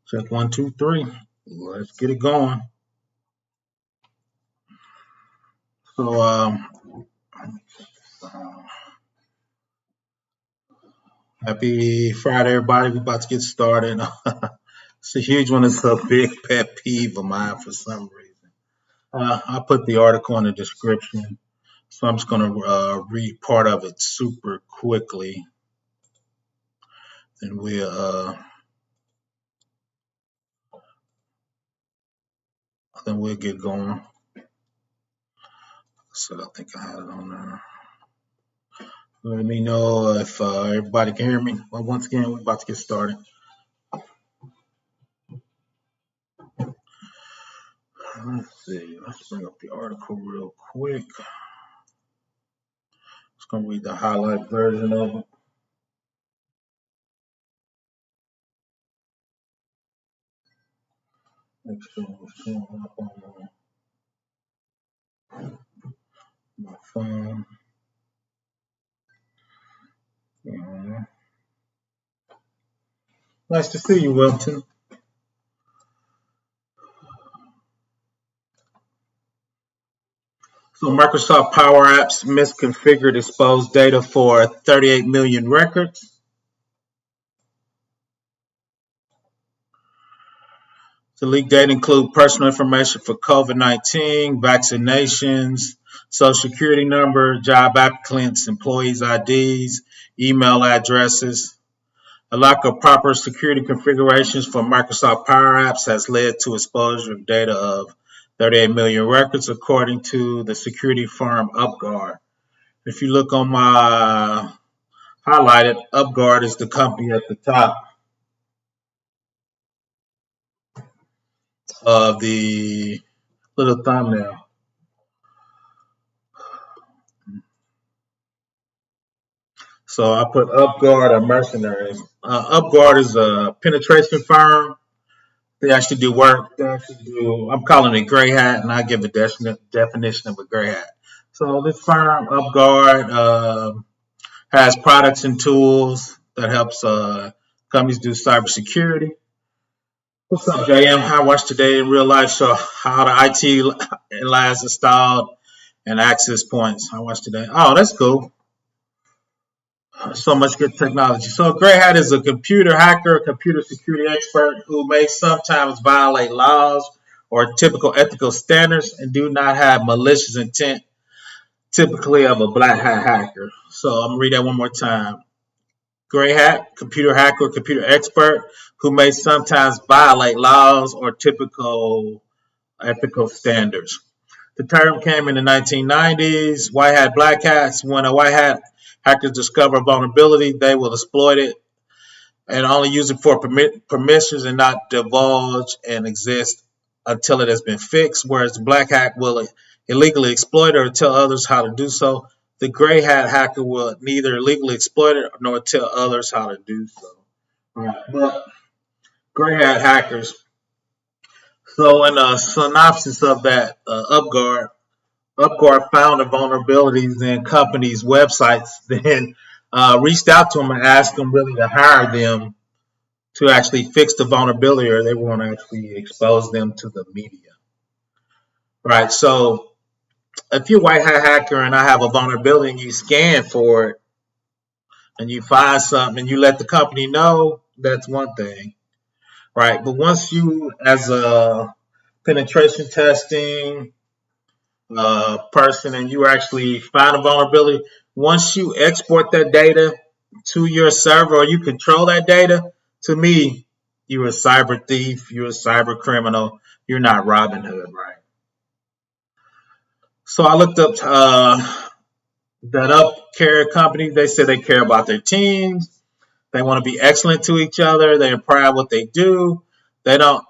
Check 1, 2, 3. Let's get it going. So, happy Friday, everybody. We're about to get started. It's a huge one. It's a big pet peeve of mine for some reason. I put the article in the description, so I'm just going to read part of it super quickly, and we'll get going. So I think I had it on there. Let me know if everybody can hear me. Well, once again, we're about to get started. Let's see. Let's bring up the article real quick. Just going to read the highlight version of it. Make sure it's showing up on my phone. Nice to see you, Wilton. So Microsoft Power Apps misconfigured exposed data for 38 million records. The leaked data include personal information for COVID-19, vaccinations, social security number, job applicants, employees' IDs, email addresses. A lack of proper security configurations for Microsoft Power Apps has led to exposure of data of 38 million records, according to the security firm Upguard. If you look on my highlighted, Upguard is the company at the top of the little thumbnail. So I put Upguard or Mercenaries. Upguard is a penetration firm. They actually do work. I'm calling it gray hat, and I give a definition of a gray hat. So this firm, Upguard, has products and tools that helps companies do cybersecurity. What's up, JM? I watched today in real life show how the IT labs installed and access points. I watched today. Oh, that's cool. So much good technology. So Gray Hat is a computer hacker, a computer security expert who may sometimes violate laws or typical ethical standards and do not have malicious intent, typically of a black hat hacker. So I'm going to read that one more time. Gray Hat, computer hacker, computer expert who may sometimes violate laws or typical ethical standards. The term came in the 1990s. White hat, black hats. When a white hat hackers discover a vulnerability, they will exploit it and only use it for permissions and not divulge and exist until it has been fixed, whereas the black hat will illegally exploit it or tell others how to do so. The gray hat hacker will neither legally exploit it nor tell others how to do so. All right, but gray hat hackers. So in a synopsis of that, Upguard found the vulnerabilities in companies' websites, then reached out to them and asked them really to hire them to actually fix the vulnerability, or they want to actually expose them to the media. Right. So if you're a white hat hacker and I have a vulnerability and you scan for it and you find something and you let the company know, that's one thing. Right. But once you, as a penetration testing person, and you actually find a vulnerability, once you export that data to your server or you control that data, to me, you're a cyber thief, you're a cyber criminal, you're not Robin Hood, right? So I looked up that Upcare company. They said they care about their teams. They want to be excellent to each other. They're proud of what they do. They don't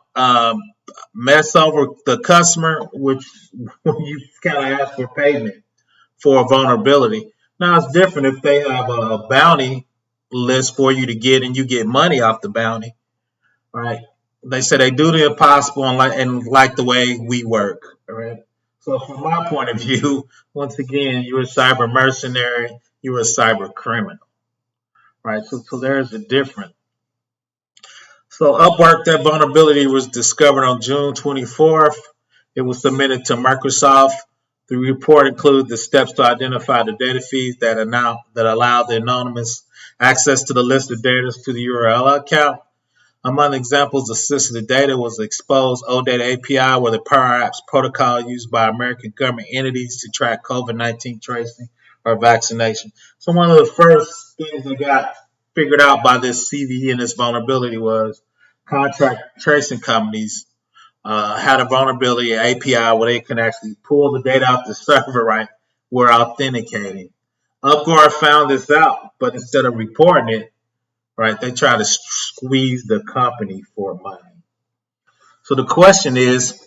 mess over the customer, which you kind of ask for payment for a vulnerability. Now it's different if they have a bounty list for you to get and you get money off the bounty, right? They say they do the impossible and like the way we work, right? So from my point of view, once again, you're a cyber mercenary, you're a cyber criminal, right? So there's a difference. So Upwork, that vulnerability was discovered on June 24th. It was submitted to Microsoft. The report included the steps to identify the data feeds that allow the anonymous access to the list of data to the URL account. Among examples of sensitive data was the exposed OData API, where the Power Apps protocol used by American government entities to track COVID-19 tracing or vaccination. So one of the first things that got figured out by this CVE and this vulnerability was contract tracing companies had a vulnerability API where they can actually pull the data out the server, right? We're authenticating. Upguard found this out, but instead of reporting it, right, they try to squeeze the company for money. So the question is,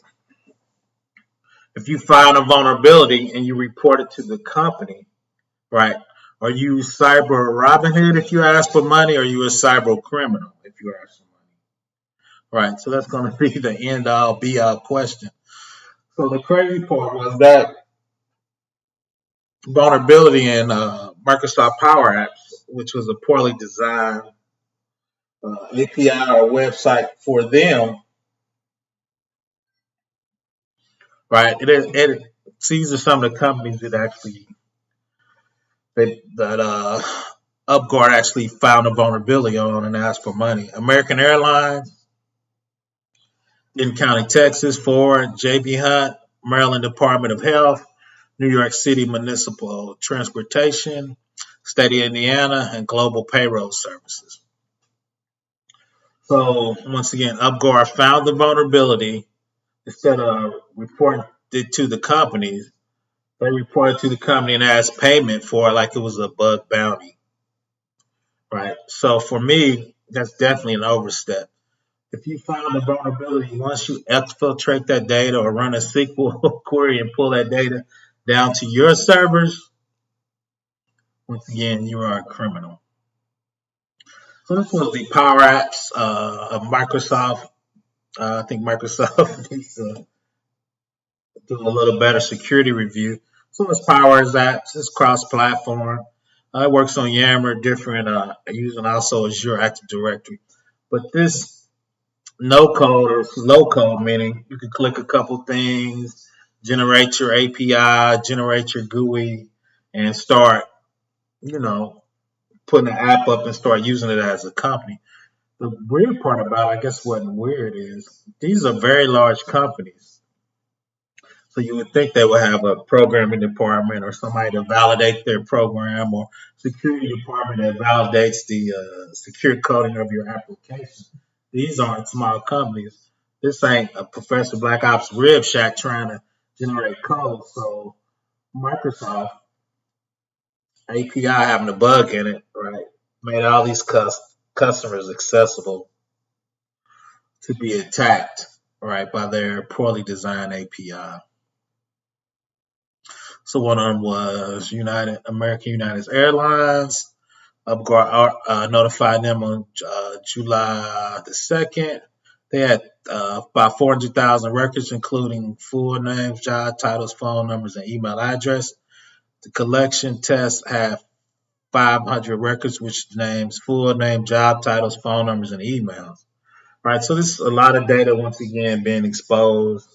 if you find a vulnerability and you report it to the company, right, are you cyber Robin Hood if you ask for money, or are you a cyber criminal if you ask for money? Right, so that's going to be the end all be all question. So the crazy part was that vulnerability in Microsoft Power Apps, which was a poorly designed API or website for them, right? These are some of the companies that actually that Upguard actually found a vulnerability on and asked for money. American Airlines, Denton County, Texas, Ford, JB Hunt, Maryland Department of Health, New York City Municipal Transportation, State of Indiana, and Global Payroll Services. So once again, Upguard found the vulnerability. Instead of reporting it to the companies, they reported to the company and asked payment for it like it was a bug bounty, right? So for me, that's definitely an overstep. If you find a vulnerability, once you exfiltrate that data or run a SQL query and pull that data down to your servers, once again, you are a criminal. So this was the Power Apps of Microsoft. I think Microsoft needs to do a little better security review. So it's Power Apps. It's cross-platform. It works on Yammer, different using also Azure Active Directory. But this no code or low code, meaning you can click a couple things, generate your API, generate your GUI, and start, putting an app up and start using it as a company. The weird part about it, I guess what weird is, these are very large companies. So you would think they would have a programming department or somebody to validate their program, or security department that validates the secure coding of your application. These aren't small companies. This ain't a ProfessorBlackOps rib shack trying to generate code. So Microsoft API having a bug in it, right, made all these customers accessible to be attacked, right, by their poorly designed API. So one of them was American United Airlines. Upguard notified them on July the 2nd. They had about 400,000 records, including full names, job titles, phone numbers, and email address. The collection test had 500 records, which names full name, job titles, phone numbers, and emails. Right, so this is a lot of data once again being exposed,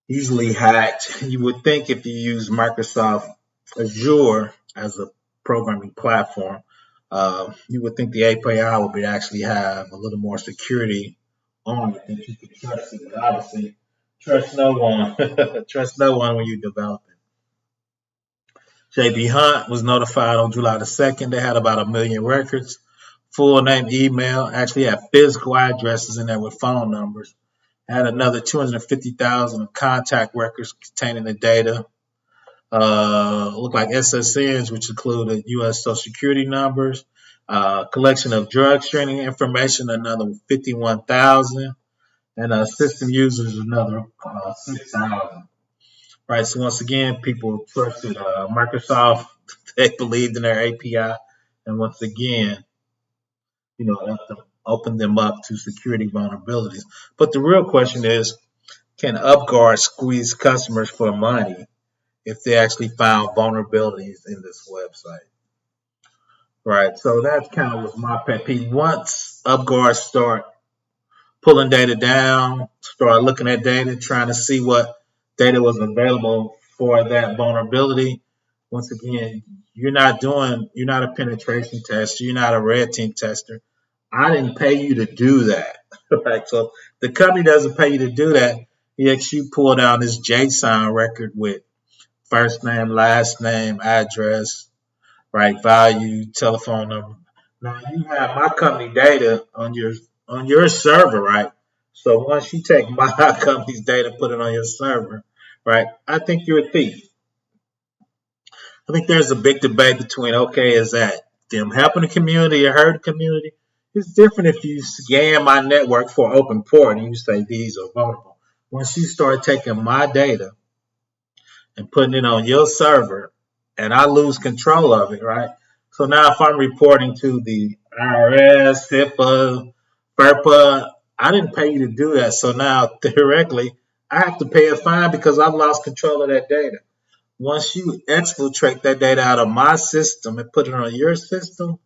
easily hacked. You would think if you use Microsoft Azure as a programming platform, you would think the API would be actually have a little more security on it that you can trust it. But obviously, trust no one. Trust no one when you develop it. JB Hunt was notified on July the 2nd. They had about 1 million records. Full name, email, actually had physical addresses in there with phone numbers. Had another 250,000 of contact records containing the data. Looked like SSNs, which included U.S. Social Security numbers. Collection of drug screening information, another 51,000. And system users, another 6,000. Right, so once again, people trusted Microsoft. They believed in their API. And once again, open them up to security vulnerabilities. But the real question is, can Upguard squeeze customers for money if they actually found vulnerabilities in this website? right? So that kind of was my pet peeve. Once Upguard start pulling data down, start looking at data, trying to see what data was available for that vulnerability. Once again, you're not a penetration tester, you're not a red team tester. I didn't pay you to do that. Right. So the company doesn't pay you to do that. Yet you pull down this JSON record with first name, last name, address, right? Value, telephone number. Now you have my company data on your server, right? So once you take my company's data, put it on your server, right? I think you're a thief. I think there's a big debate between okay, is that them helping the community or hurting the community? It's different if you scan my network for open port and you say these are vulnerable. Once you start taking my data and putting it on your server, and I lose control of it, right? So now if I'm reporting to the IRS, HIPAA, FERPA, I didn't pay you to do that. So now theoretically, I have to pay a fine because I've lost control of that data. Once you exfiltrate that data out of my system and put it on your system,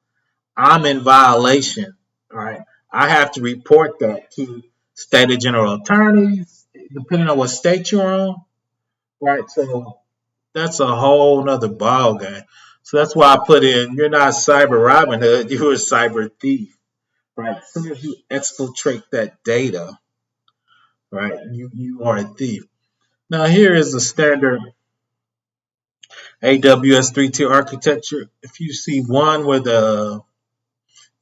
I'm in violation, right? I have to report that to state general attorneys, depending on what state you're on, right? So that's a whole nother ball game. So that's why I put in you're not cyber Robin Hood, you're a cyber thief. Right. As soon as you exfiltrate that data, right, you are a thief. Now here is the standard AWS 3-tier architecture. If you see one where the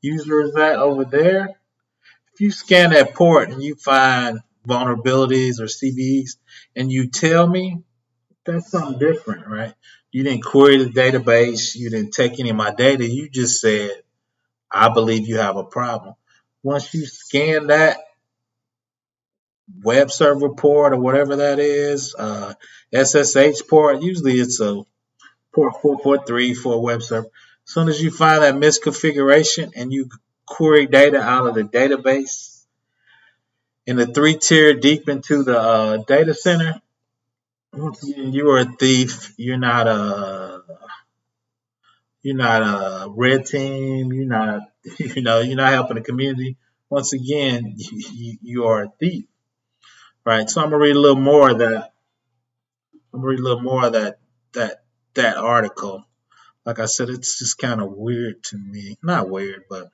user is at over there, if you scan that port and you find vulnerabilities or CVEs and you tell me, that's something different, right? You didn't query the database. You didn't take any of my data. You just said, I believe you have a problem. Once you scan that web server port or whatever that is, SSH port, usually it's a port 443 for a web server. As soon as you find that misconfiguration and you query data out of the database in the 3-tier deep into the data center, once again, you are a thief. You're not a red team. You're not, you're not helping the community. Once again, you are a thief, right? So I'm gonna read a little more of that. I'm gonna read a little more of that that article. Like I said, it's just kind of weird to me. Not weird, but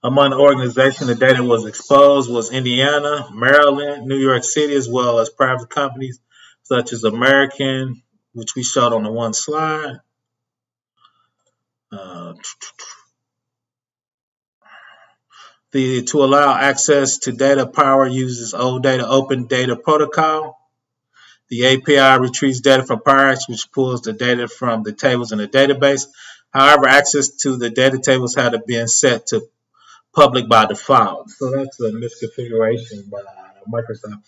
among the organization the data was exposed was Indiana, Maryland, New York City, as well as private companies such as American, which we showed on the one slide. Uh, to allow access to data, Power uses OData Open Data Protocol. The API retrieves data from Power, which pulls the data from the tables in the database. However, access to the data tables had been set to public by default. So that's a misconfiguration by Microsoft.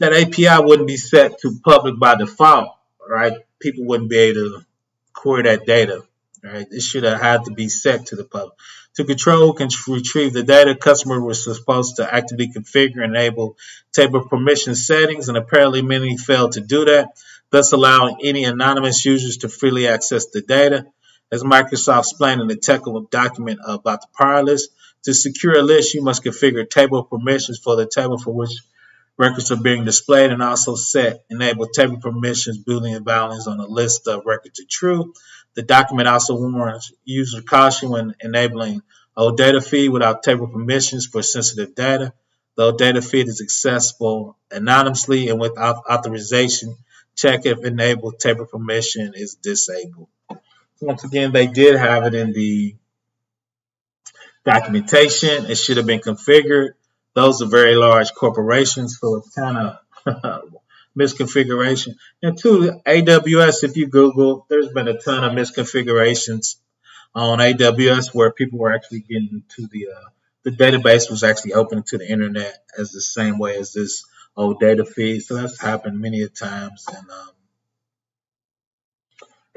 That API wouldn't be set to public by default, right? People wouldn't be able to query that data, right? It should have had to be set to the public. To control and retrieve the data, customer was supposed to actively configure and enable table permission settings, and apparently many failed to do that, thus allowing any anonymous users to freely access the data. As Microsoft explained in the technical document about the prior list, to secure a list, you must configure table permissions for the table for which records are being displayed and also set enable table permissions, Boolean values on a list of records to true. The document also warns user caution when enabling OData feed without table permissions for sensitive data. The OData feed is accessible anonymously and without authorization. Check if enabled table permission is disabled. Once again, they did have it in the documentation. It should have been configured. Those are very large corporations, so it's kind of misconfiguration. And two, AWS, if you Google, there's been a ton of misconfigurations on AWS where people were actually getting to the database was actually open to the internet as the same way as this old data feed. So that's happened many a times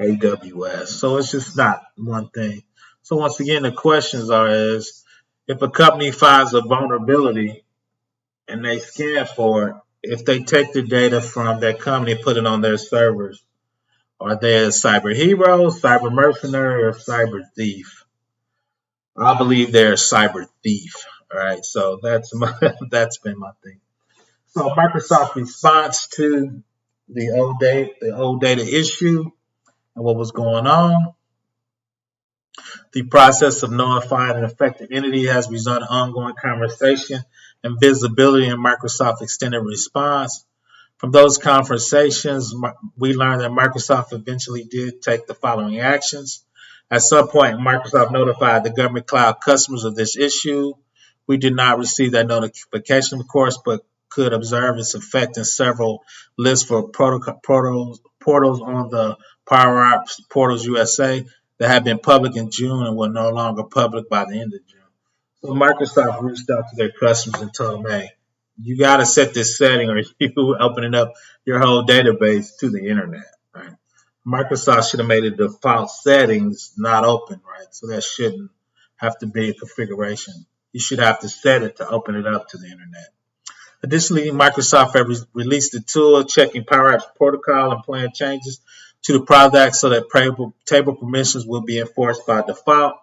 in AWS. So it's just not one thing. So once again, the questions are is if a company finds a vulnerability and they scan for it, if they take the data from that company and put it on their servers, Are they a cyber hero, cyber mercenary, or cyber thief? I believe they're a cyber thief. All right, so that's my that's been my thing. So Microsoft's response to the old data issue and what was going on. The process of notifying an affected entity has resulted in ongoing conversation and visibility in Microsoft extended response. From those conversations, we learned that Microsoft eventually did take the following actions. At some point, Microsoft notified the government cloud customers of this issue. We did not receive that notification, of course, but could observe its effect in several lists for portals on the PowerOps Portals USA that had been public in June and were no longer public by the end of June. So Microsoft reached out to their customers and told them, hey, you got to set this setting or you opening up your whole database to the internet. Right? Microsoft should have made it default settings not open, right? So that shouldn't have to be a configuration. You should have to set it to open it up to the internet. Additionally, Microsoft has released a tool checking Power Apps protocol and plan changes to the product so that table permissions will be enforced by default.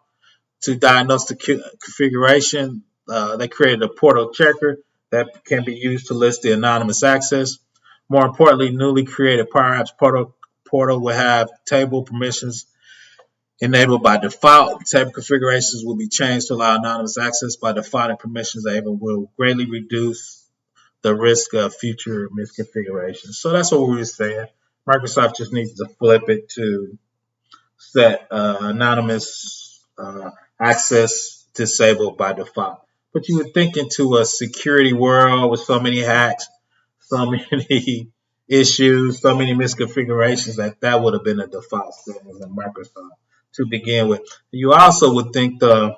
To diagnose the configuration, they created a portal checker that can be used to list the anonymous access. More importantly, newly created Power Apps portal will have table permissions enabled by default. Table configurations will be changed to allow anonymous access by default, and permissions enabled will greatly reduce the risk of future misconfigurations. So that's what we were saying. Microsoft just needs to flip it to set anonymous access disabled by default. But you would think into a security world with so many hacks, so many issues, so many misconfigurations that would have been a default settings in Microsoft to begin with. You also would think those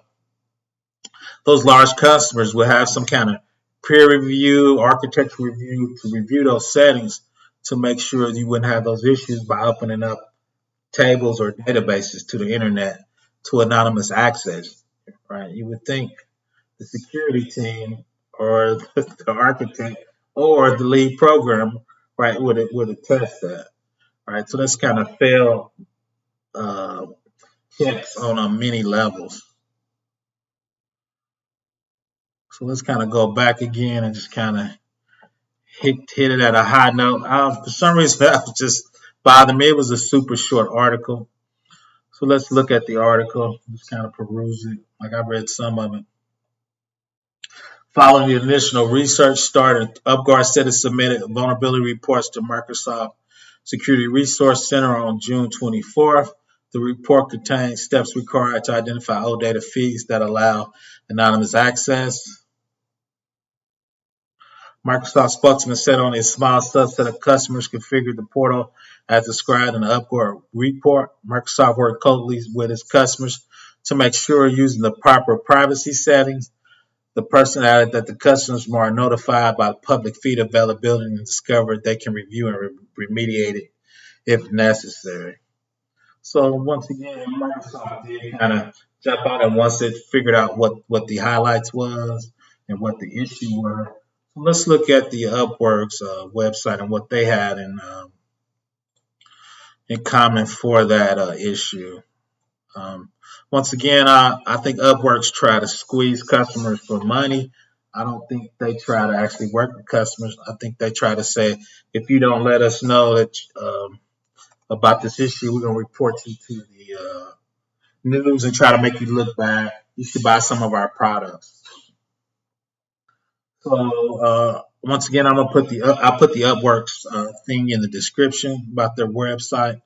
large customers would have some kind of peer review, architecture review to review those settings to make sure you wouldn't have those issues by opening up tables or databases to the internet to anonymous access, right? You would think the security team or the architect or the lead program, right, would attest that, right? So that's kind of failed uh, checks on many levels. So let's kind of go back again and just kind of hit it at a high note. For some reason, that was just bothered me. It was a super short article. So let's look at the article, just kind of peruse it. Like I read some of it. Following the initial research started, Upguard said it submitted vulnerability reports to Microsoft Security Resource Center on June 24th. The report contains steps required to identify OData feeds that allow anonymous access. Microsoft spokesman said only a small subset of customers configured the portal as described in the Upguard report. Microsoft worked closely with its customers to make sure using the proper privacy settings. The person added that the customers are notified about public feed availability and discovered they can review and remediate it if necessary. So once again, Microsoft did kind of jump out and once it figured out what the highlights was and what the issue were. So let's look at the Upworks website and what they had in common for that issue. Um, Once again, I think Upworks try to squeeze customers for money. I don't think they try to actually work with customers. I think they try to say, if you don't let us know that about this issue, we're going to report you to the news and try to make you look bad. You should buy some of our products. So once again, I'll put the Upworks thing in the description about their website.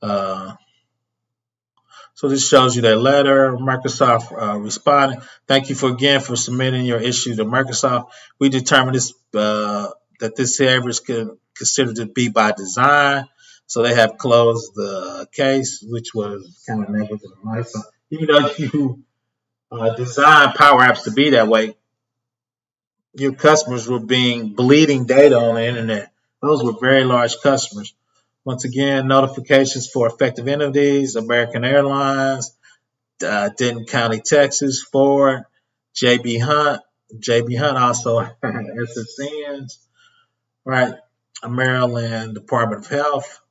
Uh, So this shows you their letter. Microsoft responded. Thank you for submitting your issue to Microsoft. We determined that this error is considered to be by design. So they have closed the case, which was kind of negligent on my side. Even though you design Power Apps to be that way, your customers were bleeding data on the internet. Those were very large customers. Once again, notifications for effective entities, American Airlines, Denton County, Texas, Ford, JB Hunt. JB Hunt also SSNs, right? Maryland Department of Health,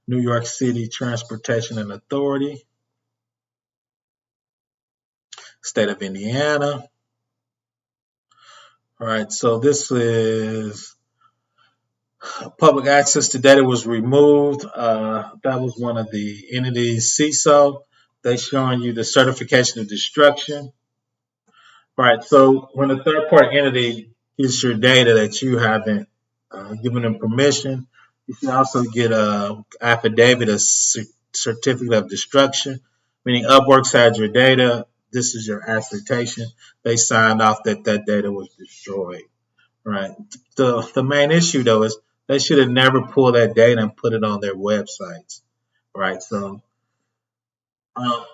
New York City Transportation and Authority, State of Indiana. All right, so this is public access to data was removed. That was one of the entities, CISO. They showing you the certification of destruction. Right. So when a third party entity gets your data that you haven't given them permission, you should also get a affidavit, a certificate of destruction, meaning Upworks had your data. This is your attestation. They signed off that that data was destroyed. Right. The main issue though is they should have never pulled that data and put it on their websites. Right. So um,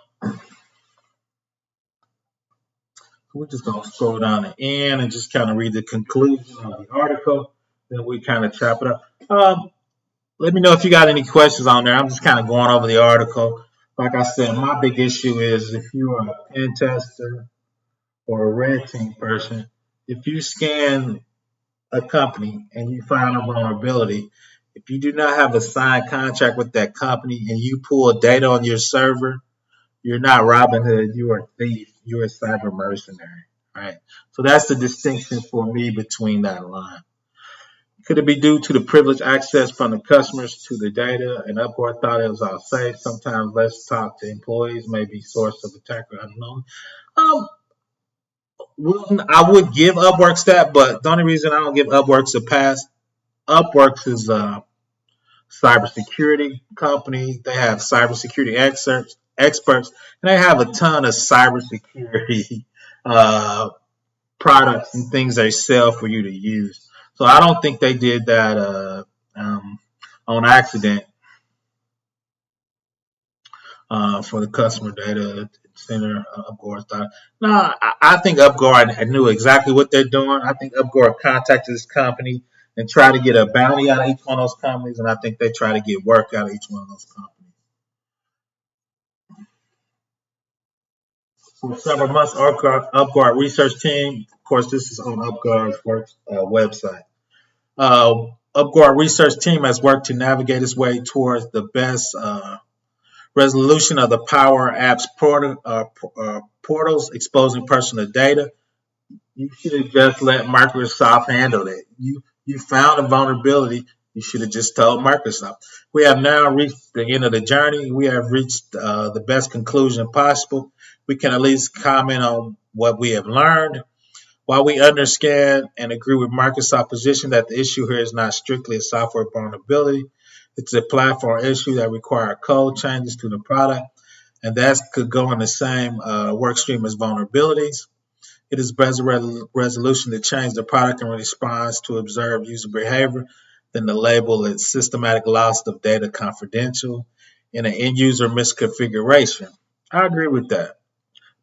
we're just going to scroll down to end and just kind of read the conclusion of the article. Then we kind of chop it up. Let me know if you got any questions on there. I'm just kind of going over the article. Like I said, my big issue is if you are a pen tester or a red team person, if you scan a company and you find a vulnerability, if you do not have a signed contract with that company and you pull data on your server, you're not Robin Hood, you're a thief, you're a cyber mercenary, right? So that's the distinction for me between that line. Could it be due to the privileged access from the customers to the data? And Upguard thought it was all safe. Sometimes let's talk to employees, maybe source of attack or unknown. Um, I would give Upworks that, but the only reason I don't give Upworks a pass, Upworks is a cybersecurity company. They have cybersecurity experts, and they have a ton of cybersecurity uh, products and things they sell for you to use. So I don't think they did that on accident for the customer data center. Upguard thought. No, I think Upguard knew exactly what they're doing. I think Upguard contacted this company and tried to get a bounty out of each one of those companies, and I think they try to get work out of each one of those companies. For several months, Upguard research team, of course, this is on Upguard's website. Upguard research team has worked to navigate its way towards the best resolution of the Power Apps portals exposing personal data. You should have just let Microsoft handle it. You found a vulnerability. You should have just told Microsoft. We have now reached the end of the journey. We have reached the best conclusion possible. We can at least comment on what we have learned. While we understand and agree with Microsoft's position that the issue here is not strictly a software vulnerability, it's a platform issue that requires code changes to the product, and that could go in the same work stream as vulnerabilities. It is better resolution to change the product in response to observed user behavior than to label it systematic loss of data confidential in an end user misconfiguration. I agree with that.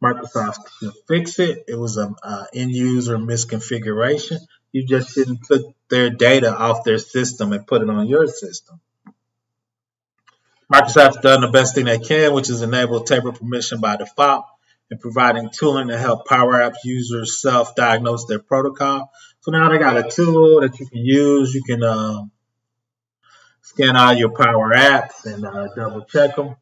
Microsoft should fix it. It was an end user misconfiguration. You just shouldn't put their data off their system and put it on your system. Microsoft's done the best thing they can, which is enable table permission by default and providing tooling to help Power Apps users self-diagnose their protocol. So now they got a tool that you can use. You can scan all your Power Apps and double check them.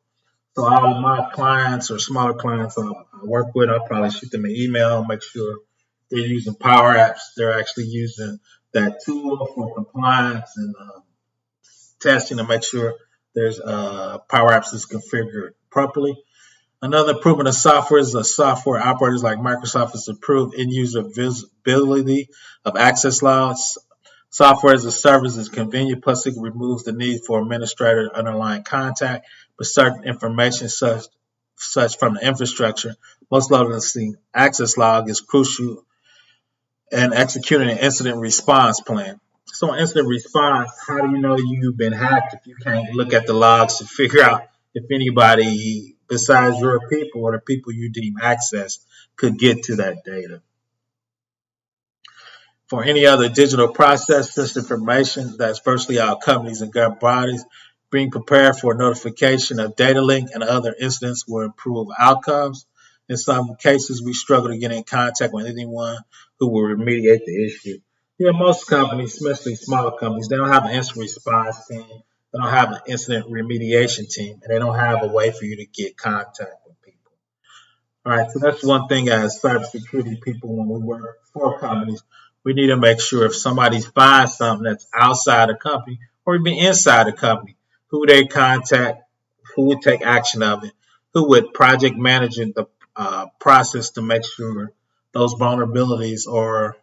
So all of my clients or smaller clients I work with, I'll probably shoot them an email, make sure they're using Power Apps. They're actually using that tool for compliance and testing to make sure there's Power Apps is configured properly. Another improvement of software is the software operators like Microsoft has improved end user visibility of access logs. Software as a service is convenient, plus it removes the need for administrator underlying contact, but certain information such from the infrastructure, most loading access log is crucial in executing an incident response plan. So an incident response, how do you know you've been hacked if you can't look at the logs to figure out if anybody besides your people or the people you deem access could get to that data? For any other digital process, this information that's virtually all companies and government bodies being prepared for notification of data leak and other incidents will improve outcomes. In some cases, we struggle to get in contact with anyone who will remediate the issue. Yeah, most companies, especially smaller companies, they don't have an instant response team. They don't have an incident remediation team, and they don't have a way for you to get contact with people. All right, so that's one thing as cybersecurity people when we work for companies, we need to make sure if somebody finds something that's outside the company or even inside the company, who they contact, who would take action of it, who would project manage the process to make sure those vulnerabilities or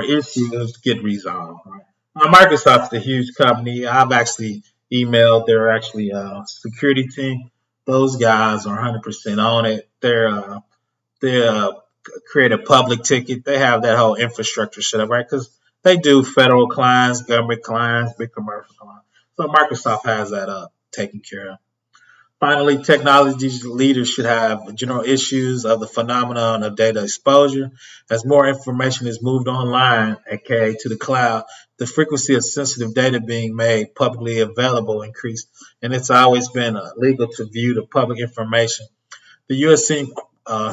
issues get resolved. Right? Microsoft's a huge company. I've actually emailed their actually security team. Those guys are 100% on it. They create a public ticket. They have that whole infrastructure set up, right? Because they do federal clients, government clients, big commercial clients. So Microsoft has that taken care of. Finally, technology leaders should have general issues of the phenomenon of data exposure. As more information is moved online, aka to the cloud, the frequency of sensitive data being made publicly available increased, and it's always been legal to view the public information. The U.S.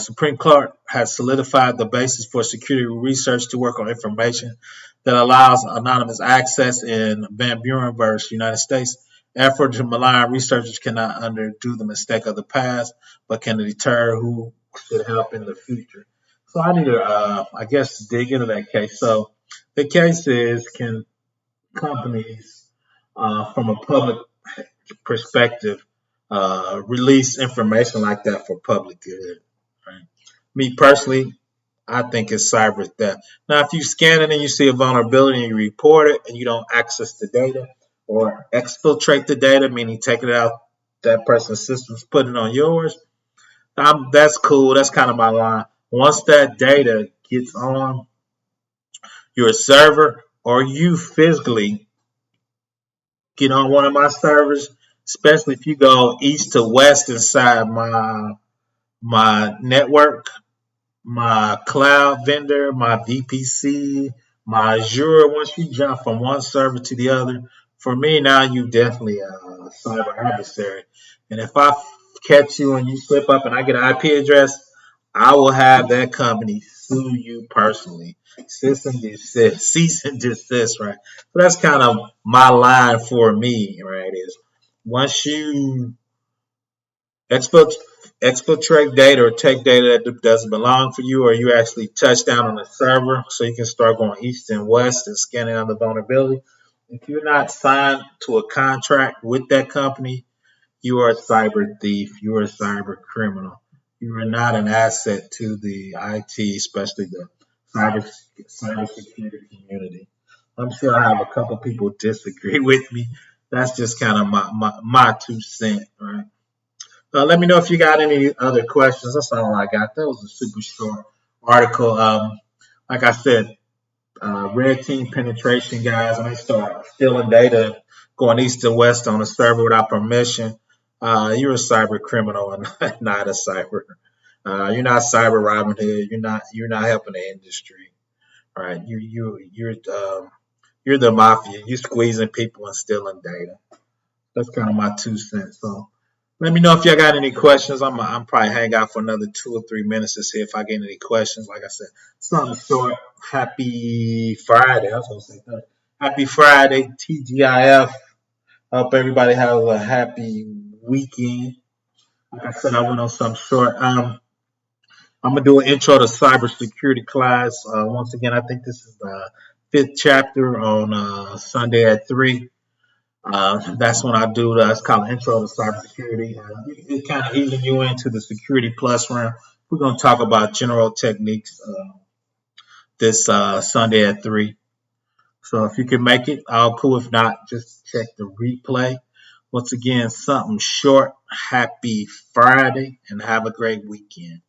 Supreme Court has solidified the basis for security research to work on information that allows anonymous access in Van Buren versus United States. Effort to malign researchers cannot undo the mistake of the past, but can deter who should help in the future. So I need to, I guess, dig into that case. So the case is, can companies, from a public perspective, release information like that for public good? Right? Me personally, I think it's cyber theft. Now, if you scan it and you see a vulnerability and you report it and you don't access the data or exfiltrate the data, meaning taking it out that person's systems, putting it on yours, that's cool. That's kind of my line. Once that data gets on your server or you physically get on one of my servers, especially if you go east to west inside my network, my cloud vendor, my VPC, my Azure. Once you jump from one server to the other, for me now you definitely a cyber adversary. And if I catch you and you slip up and I get an IP address, I will have that company sue you personally. Cease and desist, right? So that's kind of my line for me, right? Is once you exfil- exfiltrate data or take data that doesn't belong for you, or you actually touch down on a server so you can start going east and west and scanning out the vulnerability. If you're not signed to a contract with that company, you are a cyber thief. You are a cyber criminal. You are not an asset to the IT, especially the cybersecurity community. I'm sure I have a couple people disagree with me. That's just kind of my 2 cents, right? Let me know if you got any other questions. That's all I got. That was a super short article. Like I said, red team penetration guys, when they start stealing data, going east and west on a server without permission, you're a cyber criminal and not a cyber. You're not cyber Robin Hood. You're not helping the industry. Right? You're the mafia. You're squeezing people and stealing data. That's kind of my 2 cents. So let me know if y'all got any questions. I'm probably hang out for another 2 or 3 minutes to see if I get any questions. Like I said, something short. Happy Friday. I was gonna say that. Happy Friday, TGIF. Hope everybody has a happy weekend. Like I said, I went on something short. I'm gonna do an intro to cybersecurity class. Once again, I think this is the 5th chapter on Sunday at 3. That's when I do that's called Intro to Cybersecurity. It kind of easing you into the Security Plus round. We're going to talk about general techniques this Sunday at 3. So if you can make it, all cool. If not, just check the replay. Once again, something short. Happy Friday and have a great weekend.